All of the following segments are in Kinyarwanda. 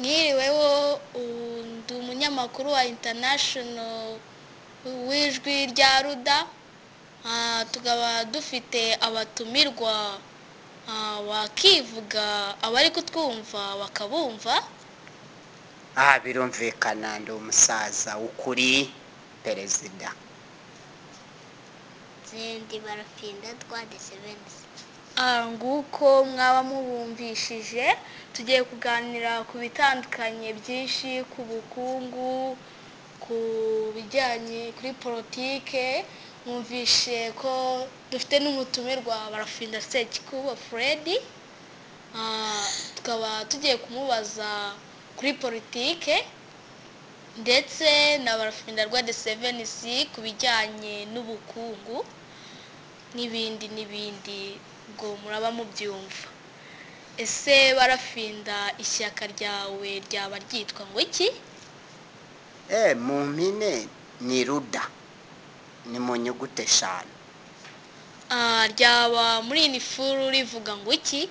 Mwiriweho, ndi umunyamakuru wa International w'ijwi rya Ruda. Tukaba dufite abatumirwa, wakivuga abari kutwumva bakabumva. Birumvikana ndi umusaza w'ukuri perezida. Ndi Barafinda Twade Sevensi. Nguko mwaba mubumvishije, tugiye kuganira ku bitandukanye byinshi, ku bukungu, ku bijyanye kuri politike. Mwumvishe ko dufite n'umutumirwa Barafinda Sekikubo Fred. Tukaba tugiye kumubaza kuri politike ndetse na Barafinda Rwanda Sevensi ku bijyanye n'ubukungu n'ibindi ngo muraba mubyumva. Ese Barafinda, ishyaka ryawe ryaba ryitwa ngo iki? Mu mpine ni Ruda, ni mu nyuguti 5. Ryaba muri ini furu rivuga ngo iki?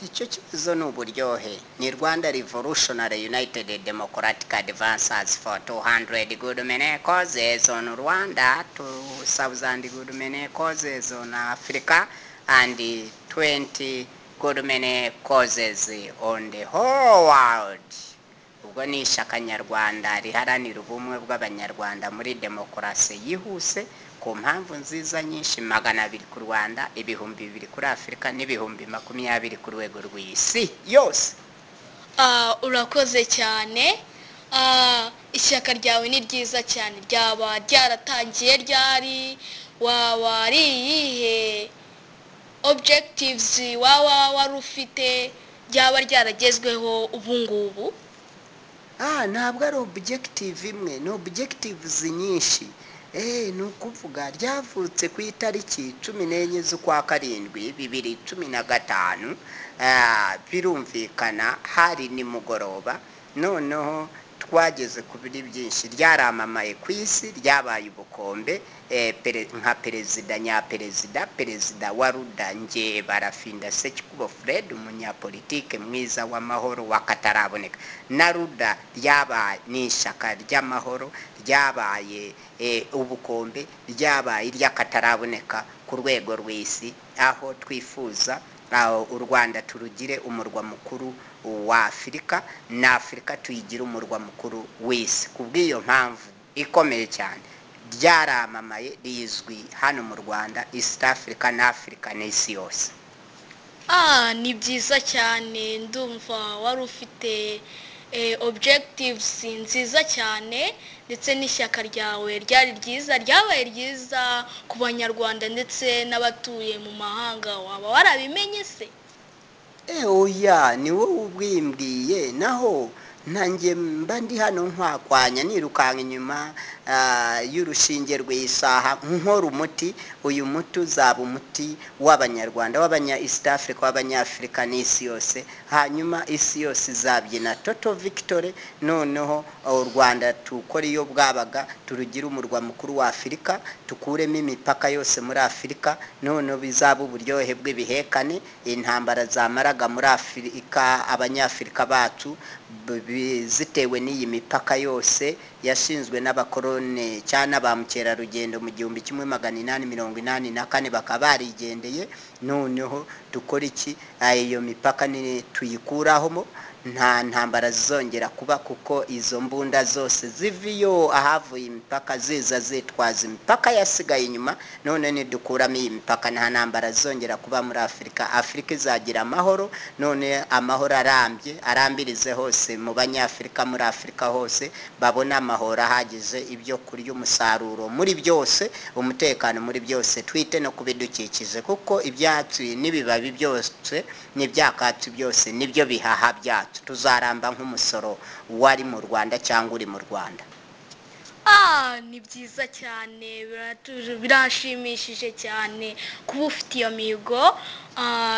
Icyo kibazo ni uburyohe. Ni Rwanda Revolutionary United Democratic Advances for 200 good many causes on Rwanda, 2,000 good many causes on Africa, and 20 good many causes on the whole world. Ubwo ni ishyaka nyarwanda riharanira ubumwe bw'abanyarwanda muri demokarasi yihuse ku mpamvu nziza nyinshi, 200 ku Rwanda, 200 kuri Afurika, n'ibihumbi 20 ku rwego rw'isi yose. Urakoze cyane. Ishyaka ryawe ni ryiza cyane. Ryaba ryaratangiye ryari? Waba ari iyihe objectives waba wari ufite ryaba ryaragezweho ubu ngubu? Ntabwo ari objective imwe, ni objectives nyinshi. Ni ukuvuga ryavutse ku itariki 14 z'ukwa karindwi 2015. Birumvikana hari nimugoroba, noneho twageze ku biri byinshi. Ryaramamaye ku isi, ryabaye ubukombe. Nka perezida nyaperezida, perezida wa Ruda, nge Barafinda Sekikubo Fred, umunyapolitike mwiza w'amahoro wakataraboneka. Na Ruda ryabaye ni ishyaka ry'amahoro, ryabaye ubukombe, ryabaye iry'akataraboneka ku rwego rw'isi, aho twifuza u Rwanda turugire umurwa mukuru wa Afurika, na Afurika tuyigire umurwa mukuru w'isi. Kubw'iyo mpamvu ikomeye cyane ryaramamaye, rizwi hano mu Rwanda, East Africa na Africa n'isi yose. Ni byiza cyane. Ndumva wari ufite objectives nziza cyane, ndetse n'ishyaka ryawe ryari ryiza, ryabaye ryiza ku banyarwanda ndetse n'abatuye mu mahanga. Waba warabimenye se? Oya, ni wowe ubwimbwiye, naho nanjye mba ndi hano nkwakwanya nirukanka inyuma y'urushinge rw'isaha nkora umuti. Uyu muti uzaba umuti w'abanyarwanda, w'abanya East Africa, w'abanyafurika n'isi yose. Hanyuma isi yose izabyina total victory. Noneho u Rwanda tukora iyo bwabaga, turugira umurwa mukuru wa Afurika, tukuremo imipaka yose muri Afurika. Noneho bizaba uburyohe bw'ibihekane. Intambara zamaraga muri Afurika, abanyafurika bacu zitewe n'iyi mipaka yose yashinzwe n'abakorone cyane ba mukerarugendo mu 1884 bakaba barigendeye. Noneho dukora iki? Iyo mipaka ni tuyikuraho, nta ntambara zizongera kuba, kuko izo mbunda zose ziviyo ahavuye imipaka ziza zitwaza imipaka yasigaye inyuma. None nidukuramo iyi mipaka, nta ntambara zizongera kuba muri Afurika. Afurika izagira amahoro, none amahoro arambirize hose mu banyafurika, muri Afurika hose babona amahoro ahagije, ibyo kurya, umusaruro muri byose, umutekano muri byose. Twite no kubidukikije, kuko ibyatsi n'ibibabi byose n'ibyakatsi byose nibyo bihaha byacu. Tuzaramba nk'umusoro wari mu Rwanda cyangwa uri mu Rwanda. Ni byiza cyane, birashimishije cyane kuba ufite iyo mihigo.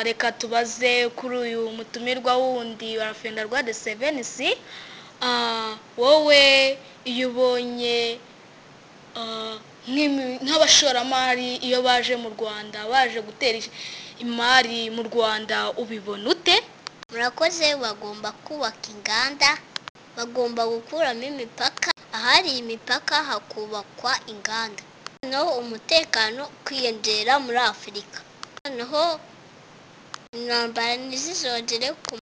Reka tubaze kuri uyu mutumirwa wundi Barafinda Rwanda Sevensi. Wowe iyo ubonye nk'abashoramari iyo baje mu Rwanda, baje gutera imari mu Rwanda, ubibona ute? murakoze. Bagomba kubaka inganda, bagomba gukuramo imipaka, ahari imipaka hakubakwa inganda, noneho umutekano ukiyongera muri Afurika, noneho intambara ntizizongere ku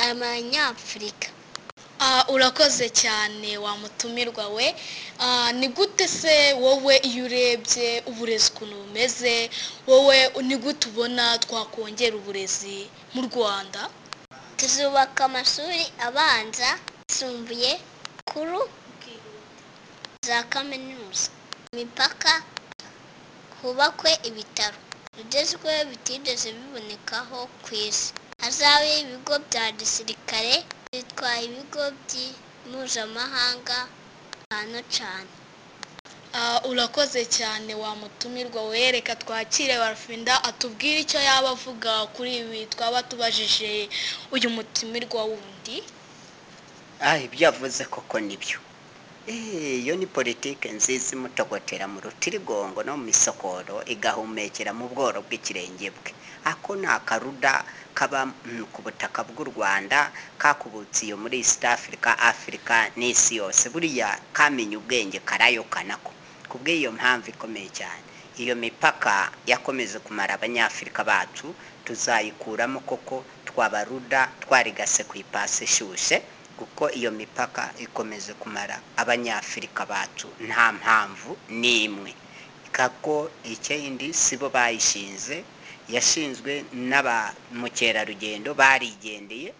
abanyafurika. Urakoze cyane wa mutumirwa we. Ni gute se wowe iyo urebye uburezi ukuntu bumeze, wowe ni gute ubona twakongera uburezi mu Rwanda? Tuzubaka amashuri abanza, yisumbuye, kuru, za kaminuza, imipaka, hubakwe ibitaro bigezweho bitigeze bibonekaho ku isi, hazabe ibigo bya gisirikare bitwaye ibigo mpuzamahanga hano cyane. Urakoze cyane wa mutumirwa we. Reka twakire Barafinda atubwire icyo yaba avuga kuri ibi twaba tubajije uyu mutumirwa wundi. ibyo yavuze koko nibyo. Iyo ni politike nziza imutogotera mu rutirigongo no mu misokoro, igahumekera mu bworo bw'ikirenge bwe. Ako ni akaruda kaba ku butaka bw'u Rwanda, kakubutse iyo muri East Africa, Africa n'isi yose. Buriya kamenye ubwenge karayokanako. Kubw'iyo mpamvu ikomeye cyane, iyo mipaka yakomeze kumara abanyafurika bacu, tuzayikuramo koko twabaruda twarigase ku ipasi ishushe, kuko iyo mipaka ikomeze kumara abanyafurika bacu nta mpamvu n'imwe. Kako ikindi sibo bayishinze, yashinzwe n'abamukerarugendo barigendeye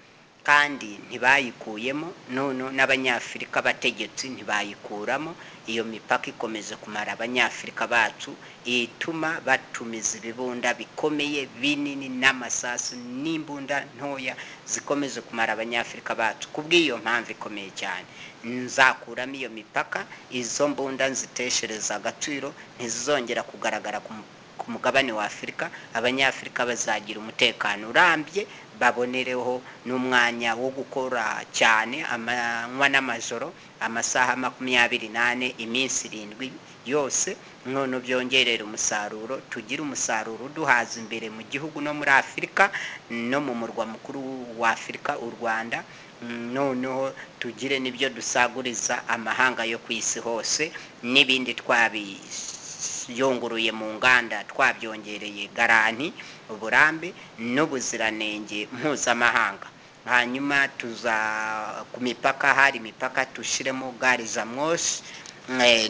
kandi ntibayikuyemo, none n'abanyafurika bategetsi ntibayikuramo. Iyo mipaka ikomeze kumara abanyafurika bacu, ituma batumiza ibibunda bikomeye binini n'amasasu n'imbunda ntoya zikomeze kumara abanyafurika bacu. Kubw'iyo mpamvu ikomeye cyane, nzakuramo iyo mipaka, izo mbunda nziteshereza agaciro, ntizizongera kugaragara ku mugabane wa Afurika. Abanyafurika bazagira umutekano urambye, babonereho n'umwanya wo gukora cyane amanywa n'amajoro, amasaha 24, iminsi 7 yose, none byongerera umusaruro, tugira umusaruro duhaza imbere mu gihugu no muri Afurika no mu murwa mukuru wa Afurika u Rwanda, noneho tugire nibyo dusaguriza amahanga yo ku isi hose, n'ibindi twabiyonguruye mu nganda twabyongereye garanti, uburambe n'ubuziranenge mpuzamahanga. Hanyuma tuza ku mipaka, hari imipaka tushiremo gari za moshi,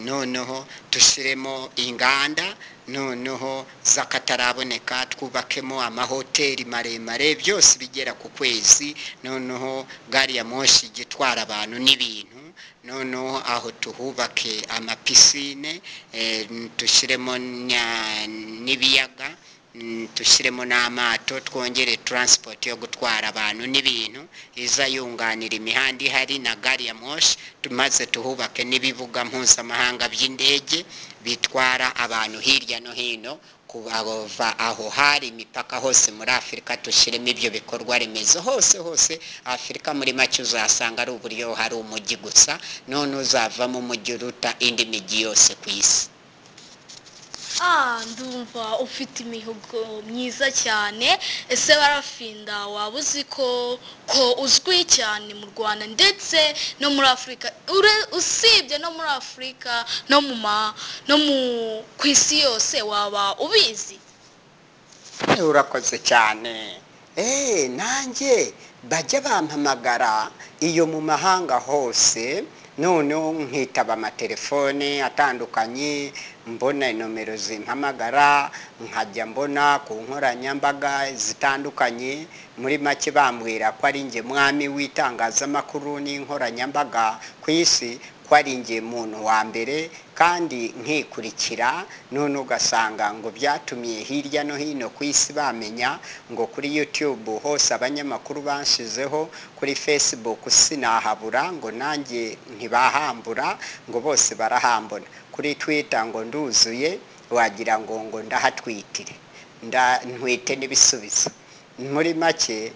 noneho tushiremo inganda, noneho zakataraboneka twubakemo amahoteli maremare, byose bigera ku kwezi, noneho gari ya moshi gitwara abantu n'ibintu, noneho aho tuhubake amapisine, tushiremo n'ibiyaga, tushiremo n'amato, twongere transport yo gutwara abantu n'ibintu iza yunganira imihanda ihari na gari ya moshi, tumaze tuhubake n'ibibuga mpuzamahanga by'indege bitwara abantu hirya no hino kubava aho hari imipaka hose muri Afurika. Tushiremo ibyo bikorwa remezo hose Afurika. Muri make uzasanga ari uburyo hari umujyi gusa, none uzavamo umujyi uruta indi mijyi yose ku isi. Ndumva ufite imihigo myiza cyane. Ese Barafinda, waba uzi ko uzwi cyane mu Rwanda ndetse no muri Afurika, usibye no muri Afurika no ku isi yose, waba ubizi? Urakoze cyane. Nanjye bajya bampamagara iyo mu mahanga hose, noneho nkitaba amatelefone atandukanye, mbona nomero zimpamagara, nkajya mbona ku nkoranyambaga zitandukanye. Muri make bambwira ko ari njye mwami w'itangazamakuru n'inkoranyambaga ku isi, ko ari njye muntu wa mbere kandi nkikurikira. None ugasanga ngo byatumiye hirya no hino ku isi bamenya ngo kuri YouTube hose abanyamakuru banshizeho, kuri Facebook sinahabura ngo nanjye ntibahambura, ngo bose barahambona. Kuri Twitter ngo nduzuye, wagira ngo ndahatwitire, ntwite n'ibisubizo. Muri make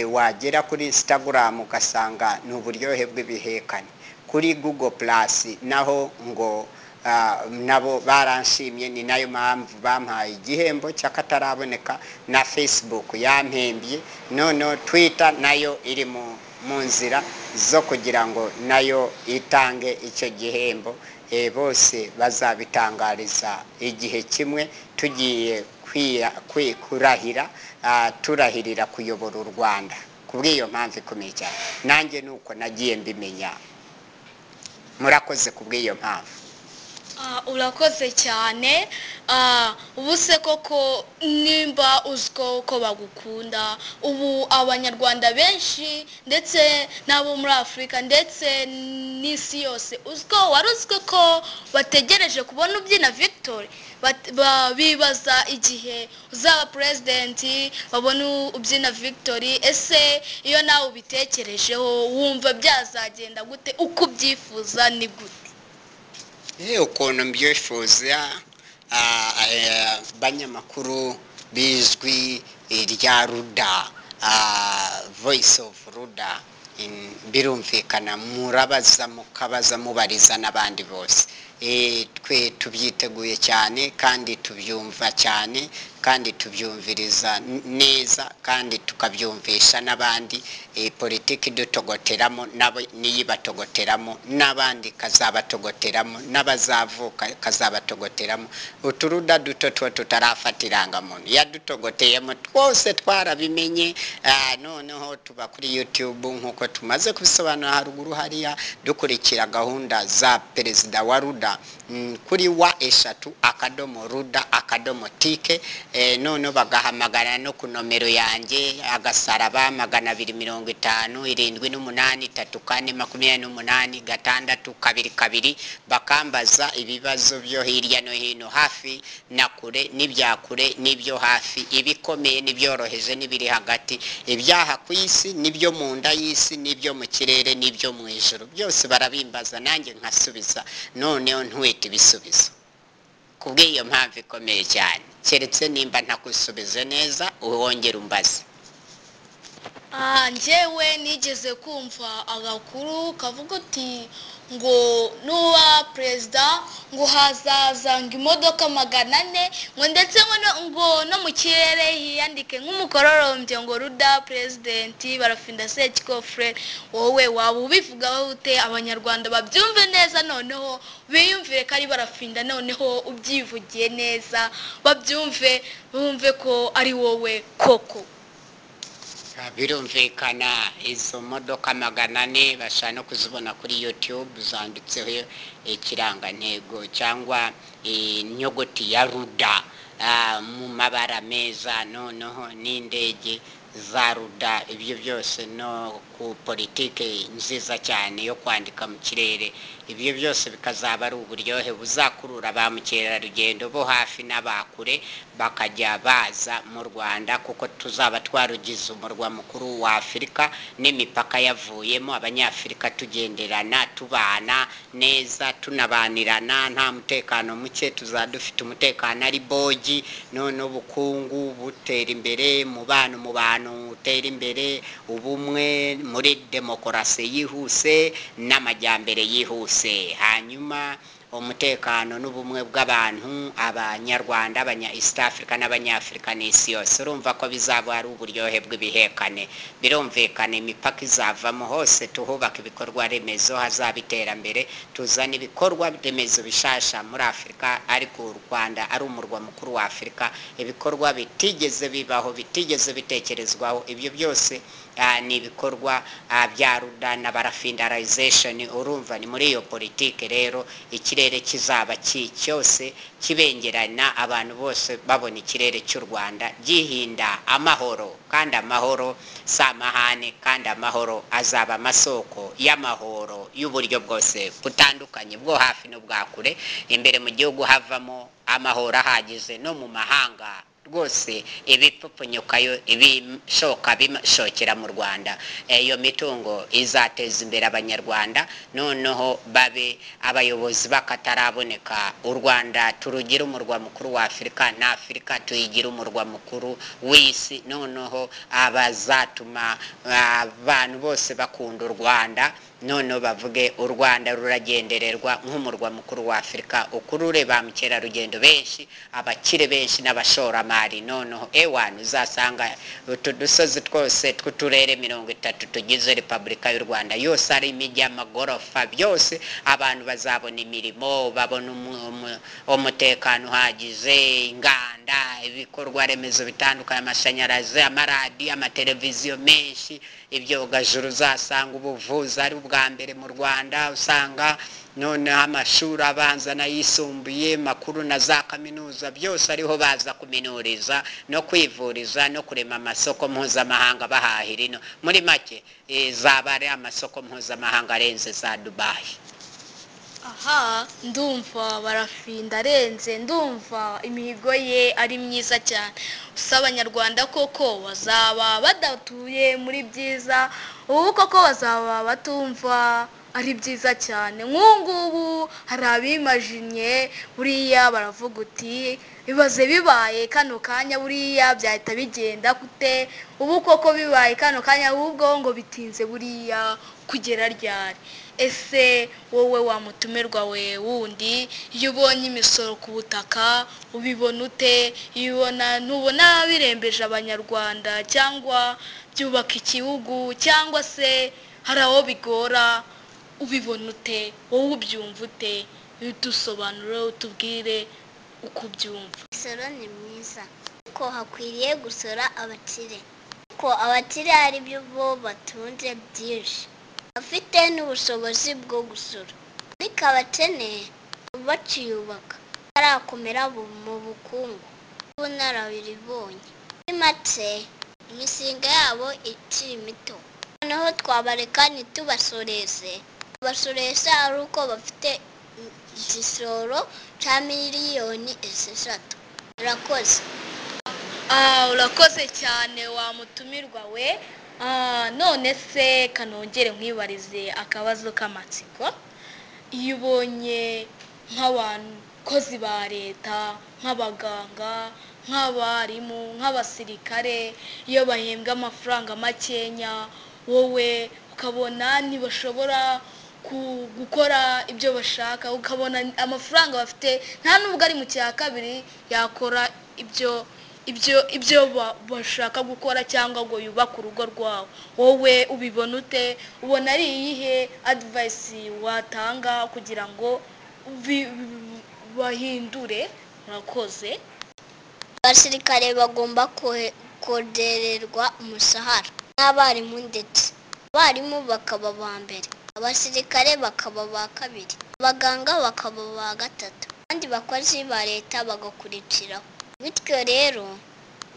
wagera kuri Instagram ugasanga n'uburyohe bw'ibihekane. Kuri Google Plus naho ngo nabo baranshimye, ni nayo mpamvu bampaye igihembo cy'akataraboneka, na Facebook yampembye, noneho Twitter nayo iri mu nzira zo kugira ngo nayo itange icyo gihembo. Bose bazabitangariza igihe kimwe tugiye kurahira, turahirira kuyobora u Rwanda. Kubw'iyo mpamvu ikomeye cyane, nanjye nuko nagiye mbimenya. Murakoze kubw'iyo mpamvu. Urakoze cyane. Ubu se koko nimba uziko ko bagukunda, ubu abanyarwanda benshi ndetse n'abo muri Afurika ndetse n'isi yose wari uziko ko bategereje kubona ubyina Victory, bibaza igihe uzaba president babona ubyina Victory. Ese iyo nawe ubitekerejeho wumva byazagenda gute, uko ubyifuza ni gute? Ukuntu mbyifuza, banyamakuru bizwi rya Ruda, Voice of Ruda, birumvikana murabaza mukabaza mubariza n'abandi bose. Twe tubyiteguye cyane kandi tubyumva cyane kandi tubyumviriza neza kandi tukabyumvisha n'abandi. Politiki dutogoteramo nabo niyibatogoteramo, n'abandi kazabatogoteramo, n'abazavuka kazabatogoteramo. Uturuda duto two tutarafatiranga muntu yadutogoteyemo twose twarabimenye. Noneho tuba kuri YouTube nkuko tumaze kubisobanura haruguru hariya, dukurikira gahunda za perezida wa Ruda kuri wa3.ruda.tk. None bagahamagara no ku nomero yanjye agasaraba 250 783428 bakambaza ibibazo byo hirya no hino, hafi na kure n'ibyakure n'ibyo hafi, ibikomeye n'ibyoroheje n'ibiri hagati, ibyaha ku isi n'ibyo mu nda y'isi n'ibyo mu kirere n'ibyo mu ijuru, byose barabimbaza nanjye nkasubiza. Noneho ntwite ibisubizo. Kubw'iyo mpamvu ikomeye cyane, keretse nimba ntakusubize neza uwongera umbaze. Njyewe nigeze kumva agakuru kavuga uti ngo nuba perezida ngo hazaza ngo imodoka 400 ngo ndetse ngo no mu kirere hiyandike nk'umukororombye ngo Ruda president Barafinda Sekikofre. Wowe waba ubivugaho ute abanyarwanda babyumve neza, noneho biyumvire ko ari Barafinda, noneho ubyivugiye neza babyumve, bumve ko ari wowe koko? Birumvikana izo modoka 400 bashaka no kuzibona kuri YouTube, zanditseho ikirangantego cyangwa inyogoti ya Ruda mu mabara meza, noneho n'indege za Ruda. Ibyo byose no ku politike nziza cyane yo kwandika mu kirere, ibyo byose bikazaba ari uburyohe buzakurura ba mukerarugendo bo hafi n'abakure bakajya baza mu Rwanda, kuko tuzaba twarugize umurwa mukuru wa Afurika n'imipaka yavuyemo, abanyafurika tugenderana tubana neza tunabanirana nta mutekano muke, tuzadufite umutekano ari bogi. None ubukungu butera imbere, mubano utera imbere, ubumwe muri demokarasi yihuse n'amajyambere yihuse. Hanyuma umutekano n'ubumwe bw'abantu, abanyarwanda, abanya-East Africa n'abanyafrika n'isi yose. Urumva ko bizaba ari uburyohe bw'ibihekane. Birumvikana imipaka izavamo hose, tuhubaka ibikorwa remezo, hazaba iterambere, tuzana ibikorwa remezo bishasha muri Afurika, ariko u Rwanda ari umurwa mukuru wa Afurika, ibikorwa bitigeze bibaho, bitigeze bitekerezwaho. Ibyo byose ni ibikorwa bya Ruda na Barafindarization. Urumva ni muri iyo politike rero ikirere kizaba cyose kibengerana, abantu bose babona ikirere cy'u Rwanda gihinda amahoro, kandi amahoro samahane, kandi amahoro azaba amasoko y'amahoro y'uburyo bwose butandukanye, bwo hafi no bwakure. Imbere mu gihugu havamo amahoro ahagije, no mu mahanga rwose ibipfupunyokayo ibishoka bishokera mu Rwanda. Iyo mitungo izateza imbere abanyarwanda, noneho babe abayobozi bakataraboneka. U Rwanda turugira umurwa mukuru wa Afurika, na Afurika tuyigira umurwa mukuru w'isi, noneho abazatuma abantu bose bakunda u Rwanda none bavuge u Rwanda ruragendererwa nk'umurwa mukuru wa Afurika ukurure ba mukerarugendo benshi abakire benshi n'abashoramari noneho ewana uzasanga utu dusozi twose tw'uturere 30 tugize Repubulika y'u Rwanda yose ari imijyi amagorofa byose abantu bazabona imirimo babona umutekano uhagije inganda ibikorwa remezo bitandukanye amashanyarazi amaradiyo amateleviziyo menshi ibyo gajuru uzasanga ubuvuzi ari ubwa mbere mu Rwanda usanga none amashuri abanza n'ayisumbuye makuru na za kaminuza byose ariho baza kuminuriza no kwivuriza no kurema amasoko mpuzamahanga bahahira ino muri make zaba ari amasoko mpuzamahanga arenze za Dubai. Aha ndumva barafinda arenze ndumva imihigo ye ari myiza cyane usa abanyarwanda koko bazaba badatuye muri byiza ubu koko bazaba batumva ari byiza cyane nk'ubu hari abimajinye buriya baravuga uti bibaze bibaye kano kanya buriya byahita bigenda gute ubu koko bibaye kano kanya ahubwo ngo bitinze buriya kugera ryari ese wowe wamutumirwa we wundi iyo ubonye imisoro ku butaka ubibona ute ntubona birembeje abanyarwanda cyangwa byubaka igihugu cyangwa se hari aho bigora ubibona ute wowe ubyumva ute dusobanure utubwire uko ubyumva. Imisoro ni myiza ko hakwiriye gusora abakire ko abakire ari byo bo batunze byinshi afite n'ubushobozi bwo gusora ariko abakene baciyubaka barakomera mu bukungu bunarabiribonye muri make imishinga yabo ikiri mito noneho twabareka ntitubasoreze basoresha ari uko bafite igishoro cya miliyoni 6. urakoze. Urakoze cyane wamutumirwa we none se kanongere nkwibarize akabazo k'amatsiko iyo ubonye nk'abakozi ba leta nk'abaganga nk'abarimu nk'abasirikare iyo bahembwa amafaranga makenya wowe ukabona ntibashobora gukora ibyo bashaka ukabona amafaranga bafite nta nubwo ari mu cya kabiri yakora ibyo bashaka gukora cyangwa ngo yubake urugo rwawe wowe ubibona ute ubona ari iyihe advice watanga kugira ngo bahindure. Murakoze. Abasirikare bagomba kongererwa umushahara n'abarimu ndetse abarimu bakaba ba mbere abasirikare bakaba ba kabiri abaganga bakaba ba gatatu kandi bakozi ba leta bagakurikiraho bityo rero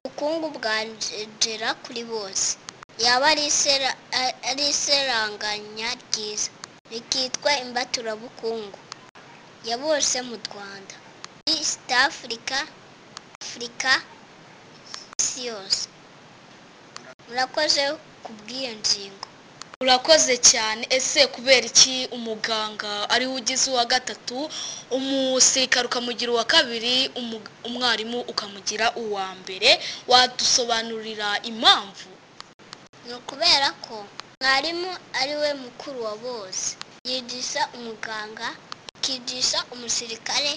ubukungu bwagera kuri bose yaba ari iseranganya ryiza rikitwa imbaturabukungu ya bose mu Rwanda East Africa isi yose. Murakoze kubw'iyo ngingo. Urakoze cyane ese kubera iki umuganga ari ugize uwa gatatu umusirikare ukamugira uwa kabiri umwarimu ukamugira uwa mbere wadusobanurira impamvu? Ni ukubera ko mwarimu ari we mukuru wa bose yigisha umuganga akigisha umusirikare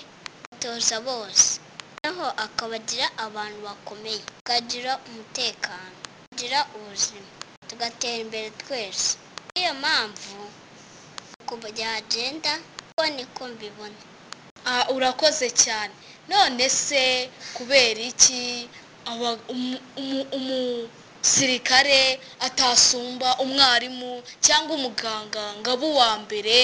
atoza bose noneho akabagira abantu bakomeye akagira umutekano akagira ubuzima tugatera imbere twese niyo mpamvu uko byagenda ko niko mbibona. Urakoze cyane none se kubera iki umusirikare atasumba umwarimu cyangwa umuganga ngo abe uwa mbere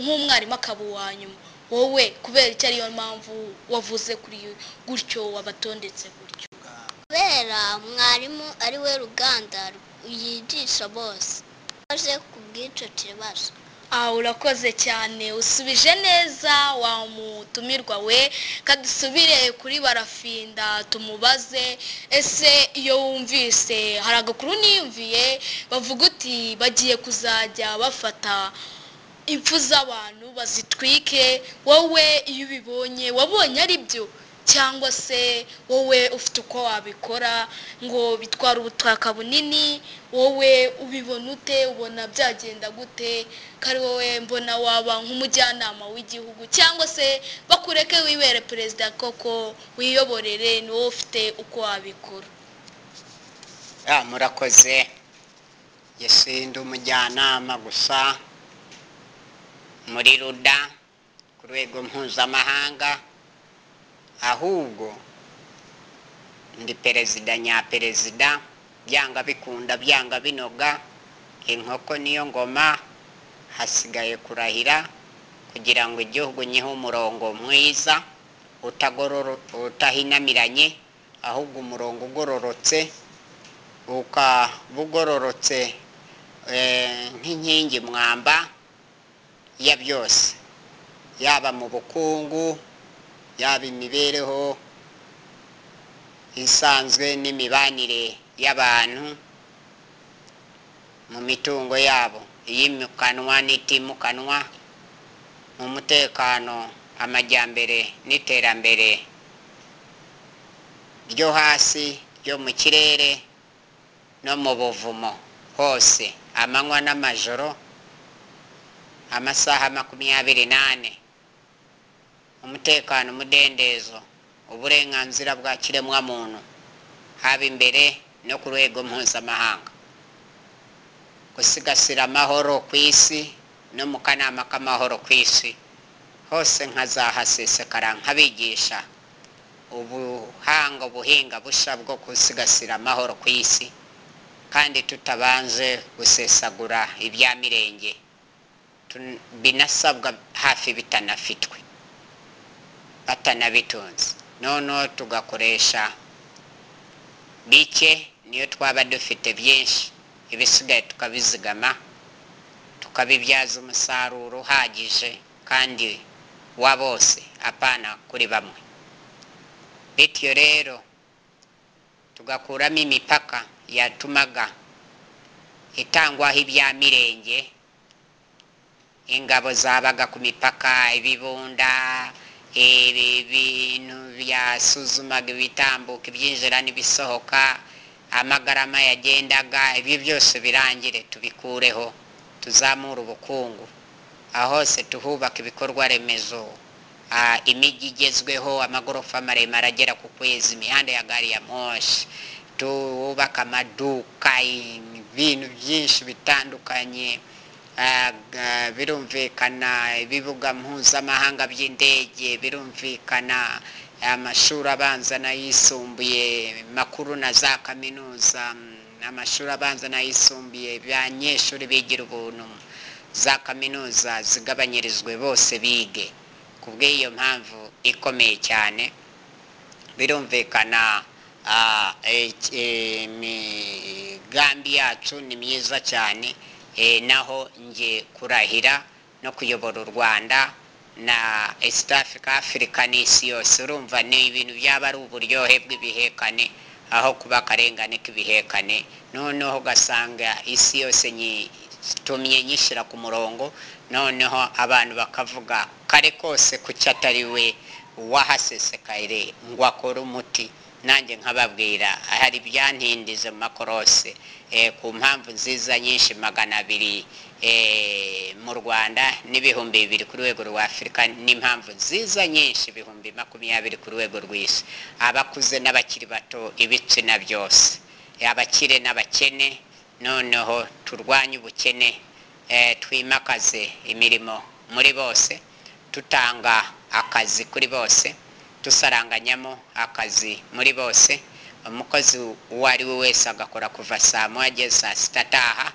nk'umwarimu akaba uwa nyuma wowe kubera icyo ariyo mpamvu wavuze kuri gutyo wabatondetse gutyo? Kubera mwarimu ari we ruganda yigisha bose aje kubw'icyo kibazo. Urakoze cyane usubije neza wamutumirwa we kadusubire kuri barafinda tumubaze ese iyo wumvise hari agakuru niyumviye bavuga uti bagiye kuzajya bafata impfu z'abantu bazitwike wowe iyo ubibonye wabonye ari byo cyangwa se wowe ufite uko wabikora ngo bitwara ubutaka bunini, wowe ubibona ute, ubona byagenda gute, kari wowe mbona waba nk'umujyanama w'igihugu, cyangwa se bakureke wibere perezida koko wiyoborere, ni wowe ufite uko wabikora? Murakoze. Ndi umujyanama gusa muri ruda ku rwego mpuzamahanga, ahubwo ndi perezida nyaperezida, byanga bikunda byanga binoga, inkoko niyo ngoma, hasigaye kurahira kugira ngo igihugu nyihe umurongo mwiza utahinamiranye, ahubwo umurongo ugororotse, bugororotse nk'inkingi mwamba ya byose, yaba mu bukungu, yaba imibereho isanzwe n'imibanire y'abantu, mu mitungo yabo iyimukanwa n'itimukanwa, mu mutekano, amajyambere n'iterambere ryo hasi, ryo mu kirere no mu buvumo hose, amanywa n'amajoro, amasaha 24, umutekano, umudendezo, uburenganzira bwa kiremwa muntu, haba imbere no ku rwego mpuzamahanga, gusigasira amahoro ku isi no mu kanama k'amahoro ku isi hose, nkazahasesekara nkabigisha ubuhinga busha bwo gusigasira amahoro ku isi, kandi tutabanje gusesagura ibya mirenge binasabwa hafi bitanafitwe batanabitunze, noneho tugakoresha bike niyo twaba dufite byinshi, ibisigaye tukabizigama tukabibyaza umusaruro uhagije kandi wa bose, apana kuri bamwe. Bityo rero tugakuramo imipaka yatumaga itangwaho ibya mirenge, ingabo zabaga ku mipaka, ibibunda, ibintu byasuzumaga ibitambuka, ibyinjira n'ibisohoka, amagarama yagendaga, ibyo byose birangire, tubikureho, tuzamura ubukungu, aho hose tuhubaka ibikorwa remezo, imijyi igezweho, amagorofa maremare agera ku kwezi, imihanda ya gari ya moshi, tubaka amaduka, ibintu byinshi bitandukanye, birumvikana ibibuga mpuzamahanga by'indege, birumvikana amashuri abanza n'ayisumbuye makuru na za kaminuza, amashuri abanza n'ayisumbuye abanyeshuri bigira ubuntu, za kaminuza zigabanyirizwe bose bige. Kubw'iyo mpamvu ikomeye cyane, birumvikana imigambi yacu ni myiza cyane, naho nge kurahira no kuyobora u Rwanda na East Africa n'isi yose, urumva ni ibintu byaba ari uburyohe bw'ibihekane aho kuba akarengane k'ibihekane, noneho ugasanga isi yose tumye nyishyira ku murongo, noneho abantu bakavuga kare kose kuki atari we wahasesekaye ngo akore umuti. Nanjye nkababwira hari byantindize mu makorose ku mpamvu nziza nyinshi 200 mu Rwanda n'ibihumbi 2 ku rwego rwa Afurika, n'impamvu nziza nyinshi 20 ku rwego rw'isi, abakuze n'abakiri bato, ibitsina byose, abakire n'abakene. Noneho turwanye ubukene, twimakaze imirimo muri bose, tutanga akazi kuri bose, tusaranganyamo akazi muri bose, umukozi uwo ari we wese agakora kuva saa 1 ageze saa 6 ataha,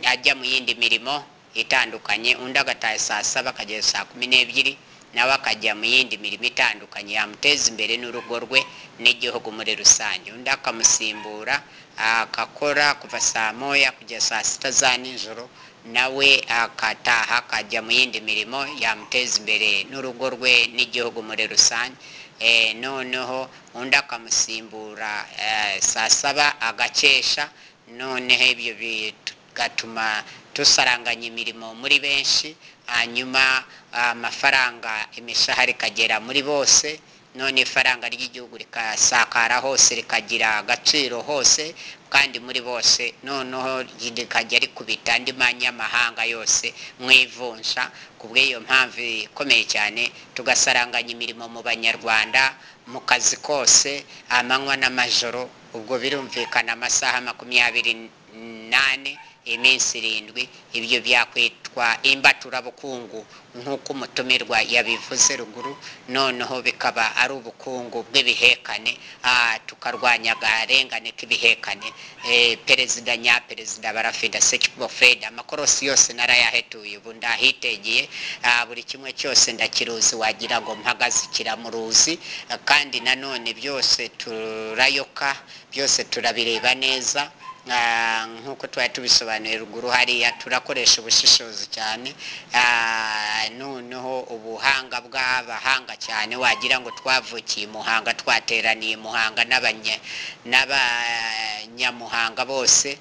ajya mu yindi mirimo itandukanye, undi agataha saa 7 akageza saa 12, nawe akajya mu yindi mirimo itandukanye yamuteza imbere n'urugo rwe n'igihugu muri rusange, undi akamusimbura akakora kuva saa 1 kugeza saa 6 za nijoro, nawe akataha akajya mu yindi mirimo yamuteza imbere n'urugo rwe n'igihugu muri rusange. Noneho undi akamusimbura saa 7 agakesha, noneho ibyo bigatuma tusaranganya imirimo muri benshi, hanyuma amafaranga imishahara ikagera muri bose, none ifaranga ry'igihugu rikasakara hose rikagira agaciro hose kandi muri bose noneho rikajya rikubita andi manyamahanga yose mwivunja. Kubw'iyo mpamvu ikomeye cyane tugasaranganya imirimo mu banyarwanda mu kazi kose amanywa n'amajoro. Ubwo birumvikana amasaha 28 iminsi 7, ibyo byakwitwa imbaturabukungu nk'uko umutumirwa yabivuze ruguru. Noneho bikaba ari ubukungu bw'ibihekane, tukarwanya garengane k'ibihekane. Perezida nyaperezida Barafinda Sekikubo Fred amakorosi yose narayahetuye, ubu ndahitegeye, buri kimwe cyose ndakiruzi wagira ngo mpagazikira mu ruzi, kandi nanone byose turayoka, byose turabireba neza. Nk'uko twari tubisobanuye ruguru hariya turakoresha ubushishozi cyane, noneho ubuhanga bw'abahanga cyane wagira ngo twavukiye Muhanga, twateraniye Muhanga n'abanyamuhanga bose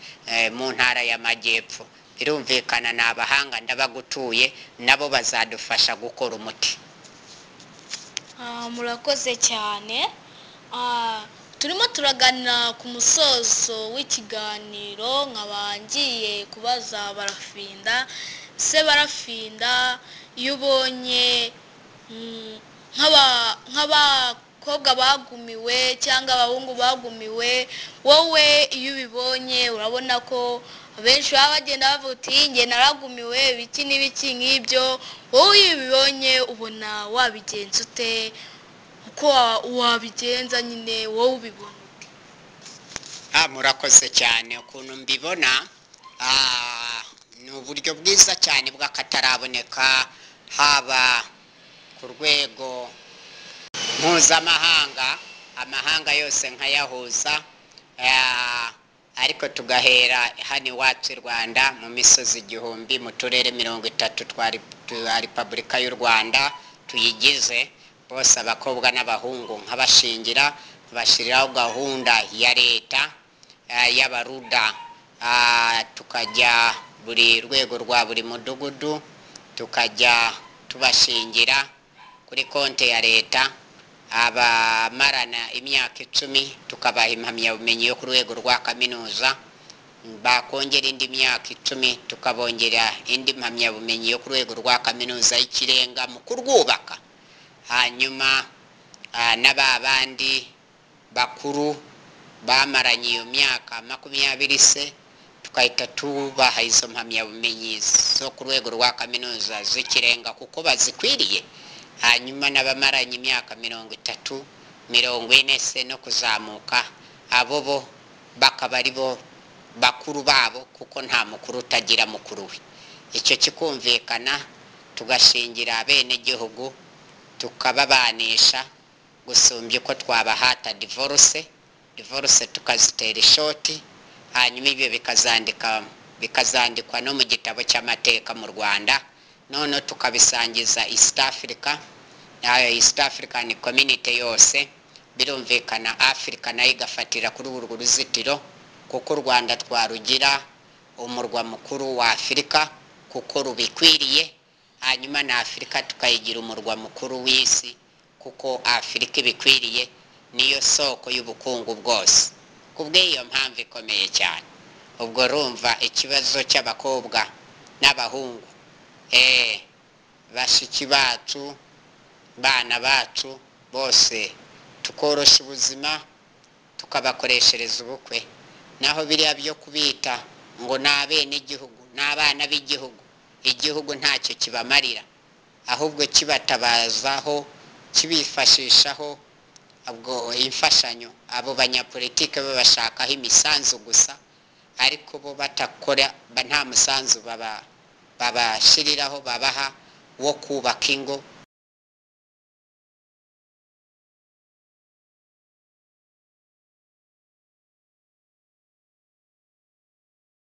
mu ntara y'Amajyepfo. Birumvikana ni abahanga ndabagutuye, nabo bazadufasha gukora umuti. Murakoze cyane. Turimo turagana ku musozo w'ikiganiro, nkabangiye kubaza Barafinda. Se Barafinda, iyo ubonye nk'abakobwa bagumiwe cyangwa abahungu bagumiwe, wowe iyo ubibonye urabona ko abenshi baba bagenda bavuga uti njye naragumiwe ibiki n'ibiki nk'ibyo, wowe iyo ubibonye ubona wabigenza ute? Uko wabigenza nyine wowe ubibona ute? Murakoze cyane. Ukuntu mbibona ni uburyo bwiza cyane bw'akataraboneka, haba ku rwego mpuzamahanga, amahanga yose nkayahuza, ariko tugahera hano iwacu i Rwanda mu misozi 1000 mu turere 30 twa Repubulika y'u Rwanda tuyigize, bose abakobwa n'abahungu nk'abashingira bashyiriraho gahunda ya leta y'abaruda, tukajya buri rwego rwa buri mudugudu tukajya tubashingira kuri konti ya leta. Abamarana imyaka 10 tukabaha impamyabumenyi yo ku rwego rwa kaminuza, bakongera indi myaka 10 tukabongera indi mpamyabumenyi yo ku rwego rwa kaminuza y'ikirenga mu kurwubaka. Hanyuma n'ababandi bakuru bamaranye iyo myaka 20 se tukahita tubaha izo mpamyabumenyi zo ku rwego rwa kaminuza z'ikirenga kuko bazikwiriye. Hanyuma n'abamaranye imyaka 30, 40 se no kuzamuka, abo bo bakaba ari bo bakuru babo kuko nta mukuru utagira mukuru we. Icyo kikumvikana, tugashingira abene gihugu tukababanisha gusumbya uko twabahata divorce tukazitera ishoti. Hanyuma ibyo bikazandikwa no mu gitabo cy'amateka mu Rwanda, none tukabisangiza East African Community yose. Birumvikana Africa nayo igafatira kuri urwo ruzitiro kuko u Rwanda twarugira umurwa mukuru wa Afrika kuko rubikwiriye. Hanyuma na Afrika tukayigira umurwa mukuru w'isi kuko Afrika ibikwiriye, niyo soko y'ubukungu bwose. Kubw'iyo mpamvu ikomeye cyane, ubwo rumva ikibazo cy'abakobwa n'abahungu, bashiki bacu, bana bacu bose tukorosha ubuzima tukabakoreshereza ubukwe. Naho biriya byo kubita ngo n'abene igihugu n'abana b'igihugu, igihugu ntacyo kibamarira, ahubwo kibatabazaho, kibifashishaho ubwo imfashanyo. Abo banyapolitike babashakaho imisanzu gusa, ariko bo batakora, nta musanzu babashiriraho babaha wo kubaka ingo,